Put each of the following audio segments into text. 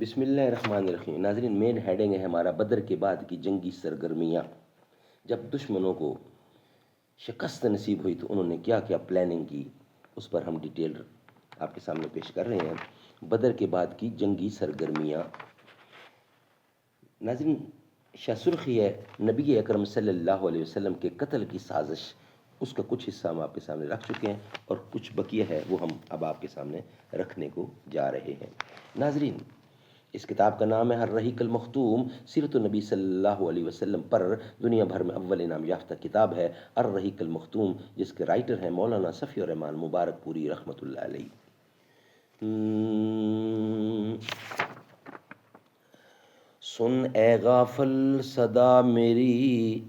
بسم اللہ الرحمن الرحیم۔ ناظرین، مین ہیڈنگ ہے ہمارا بدر کے بعد کی جنگی سرگرمیاں۔ جب دشمنوں کو شکست نصیب ہوئی تو انہوں نے کیا کیا پلاننگ کی، اس پر ہم ڈیٹیل آپ کے سامنے پیش کر رہے ہیں۔ بدر کے بعد کی جنگی سرگرمیاں۔ ناظرین، شاہ سرخی ہے نبی اکرم صلی اللہ علیہ وسلم کے قتل کی سازش، اس کا کچھ حصہ ہم آپ کے سامنے رکھ چکے ہیں اور کچھ بقیہ ہے وہ ہم اب آپ کے سامنے رکھنے کو جا رہے ہیں۔ ناظرین، اس کتاب کا نام ہے الرحیق المختوم، سیرت النبی صلی اللہ علیہ وسلم پر دنیا بھر میں اول انعام یافتہ کتاب ہے الرحیق المختوم، جس کے رائٹر ہیں مولانا صفی الرحمان مبارک پوری رحمۃ اللہ علیہ۔ سن اے غافل صدا میری،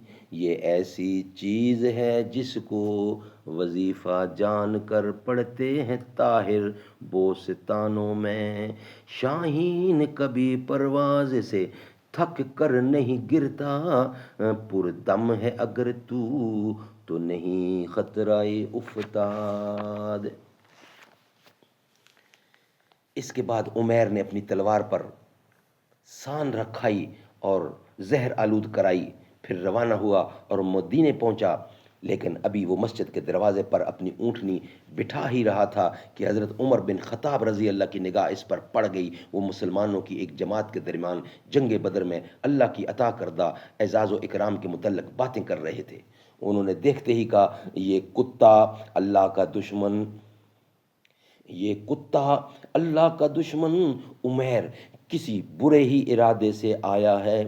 یہ ایسی چیز ہے جس کو وظیفہ جان کر پڑھتے ہیں طاہر بوستانوں میں۔ شاہین کبھی پرواز سے تھک کر نہیں گرتا، پردم ہے اگر تو نہیں خطرہ افتاد۔ اس کے بعد عمیر نے اپنی تلوار پر سان رکھائی اور زہر آلود کرائی، پھر روانہ ہوا اور مدینے پہنچا، لیکن ابھی وہ مسجد کے دروازے پر اپنی اونٹنی بٹھا ہی رہا تھا کہ حضرت عمر بن خطاب رضی اللہ کی نگاہ اس پر پڑ گئی۔ وہ مسلمانوں کی ایک جماعت کے درمیان جنگ بدر میں اللہ کی عطا کردہ اعزاز و اکرام کے متعلق باتیں کر رہے تھے۔ انہوں نے دیکھتے ہی کہا، یہ کتا اللہ کا دشمن عمیر کسی برے ہی ارادے سے آیا ہے۔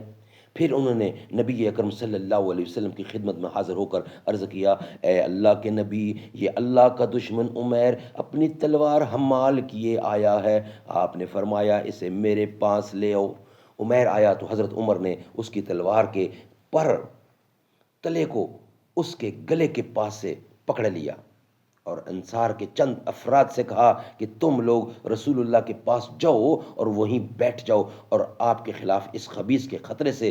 پھر انہوں نے نبی اکرم صلی اللہ علیہ وسلم کی خدمت میں حاضر ہو کر عرض کیا، اے اللہ کے نبی، یہ اللہ کا دشمن عمیر اپنی تلوار حمال کیے آیا ہے۔ آپ نے فرمایا، اسے میرے پاس لے آؤ۔ عمیر آیا تو حضرت عمر نے اس کی تلوار کے پر تلے کو اس کے گلے کے پاس سے پکڑ لیا اور انصار کے چند افراد سے کہا کہ تم لوگ رسول اللہ کے پاس جاؤ اور وہیں بیٹھ جاؤ اور آپ کے خلاف اس خبیث کے خطرے سے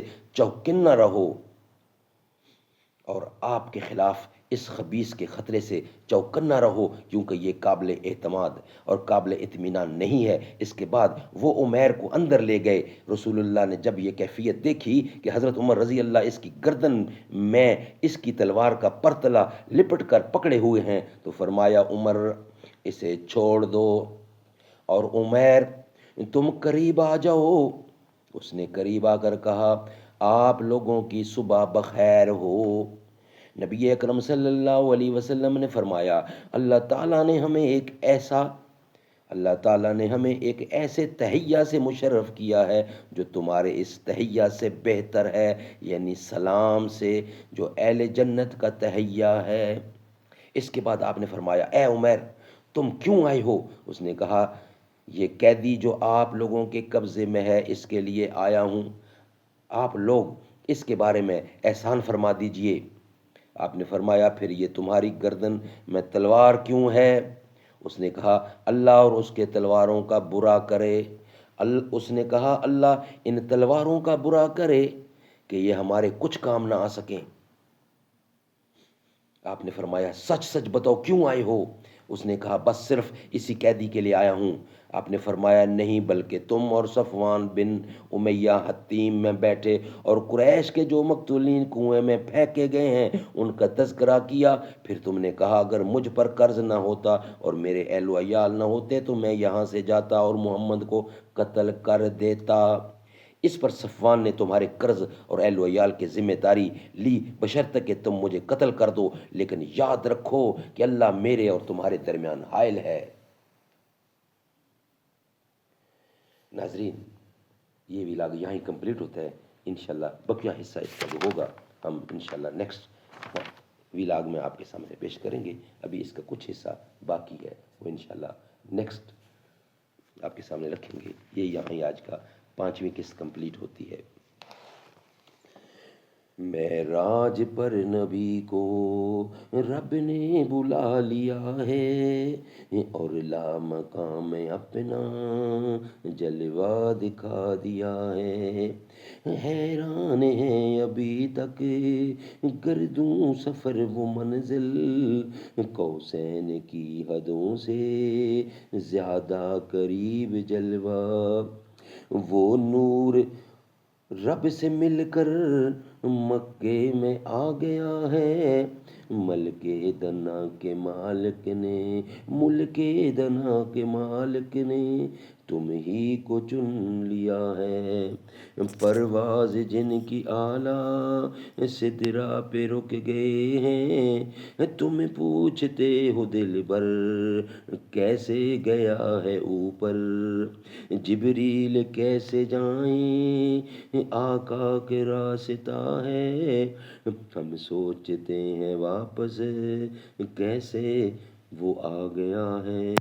چوکنا رہو، کیونکہ یہ قابل اعتماد اور قابل اطمینان نہیں ہے۔ اس کے بعد وہ عمیر کو اندر لے گئے۔ رسول اللہ نے جب یہ کیفیت دیکھی کہ حضرت عمر رضی اللہ اس کی گردن میں اس کی تلوار کا پرتلا لپٹ کر پکڑے ہوئے ہیں تو فرمایا، عمر اسے چھوڑ دو، اور عمیر تم قریب آ جاؤ۔ اس نے قریب آ کر کہا، آپ لوگوں کی صبح بخیر ہو۔ نبی اکرم صلی اللہ علیہ وسلم نے فرمایا، اللہ تعالیٰ نے ہمیں ایک ایسے تحیہ سے مشرف کیا ہے جو تمہارے اس تحیہ سے بہتر ہے، یعنی سلام سے جو اہل جنت کا تحیہ ہے۔ اس کے بعد آپ نے فرمایا، اے عمیر تم کیوں آئے ہو؟ اس نے کہا، یہ قیدی جو آپ لوگوں کے قبضے میں ہے اس کے لیے آیا ہوں، آپ لوگ اس کے بارے میں احسان فرما دیجئے۔ آپ نے فرمایا، پھر یہ تمہاری گردن میں تلوار کیوں ہے؟ اس نے کہا، اللہ اور اس کے تلواروں کا برا کرے۔ اس نے کہا، اللہ ان تلواروں کا برا کرے کہ یہ ہمارے کچھ کام نہ آ سکیں۔ آپ نے فرمایا، سچ سچ بتاؤ کیوں آئے ہو؟ اس نے کہا، بس صرف اسی قیدی کے لیے آیا ہوں۔ آپ نے فرمایا، نہیں بلکہ تم اور صفوان بن امیہ حطیم میں بیٹھے اور قریش کے جو مقتولین کنویں میں پھینکے گئے ہیں ان کا تذکرہ کیا۔ پھر تم نے کہا، اگر مجھ پر قرض نہ ہوتا اور میرے اہل و عیال نہ ہوتے تو میں یہاں سے جاتا اور محمد کو قتل کر دیتا۔ اس پر صفوان نے تمہارے قرض اور اہل و عیال کی ذمہ داری لی بشرط کہ تم مجھے قتل کر دو، لیکن یاد رکھو کہ اللہ میرے اور تمہارے درمیان حائل ہے۔ ناظرین، یہ ولاگ یہاں ہی کمپلیٹ ہوتا ہے۔ انشاءاللہ بقیہ حصہ اس کا جو ہوگا ہم انشاءاللہ نیکسٹ ولاگ میں آپ کے سامنے پیش کریں گے۔ ابھی اس کا کچھ حصہ باقی ہے، وہ انشاءاللہ نیکسٹ آپ کے سامنے رکھیں گے۔ یہ یہاں ہی آج کا 5ویں قسط کمپلیٹ ہوتی ہے۔ معراج پر نبی کو رب نے بلا لیا ہے اور لامقام اپنا جلوہ دکھا دیا ہے۔ حیران ہے ابھی تک گردوں سفر و منزل، قوسین کی حدوں سے زیادہ قریب جلوہ۔ وہ نور رب سے مل کر مکے میں آ گیا ہے، ملک دنا کے مالک نے، ملک دنا کے مالک نے تم ہی کو چن لیا ہے، پرواز جن کی اعلیٰ سدرا پہ رک گئے ہیں، تم پوچھتے ہو دل بر کیسے گیا ہے اوپر، جبریل کیسے جائیں آقا کے راستہ ہے، ہم سوچتے ہیں واپس کیسے وہ آ گیا ہے۔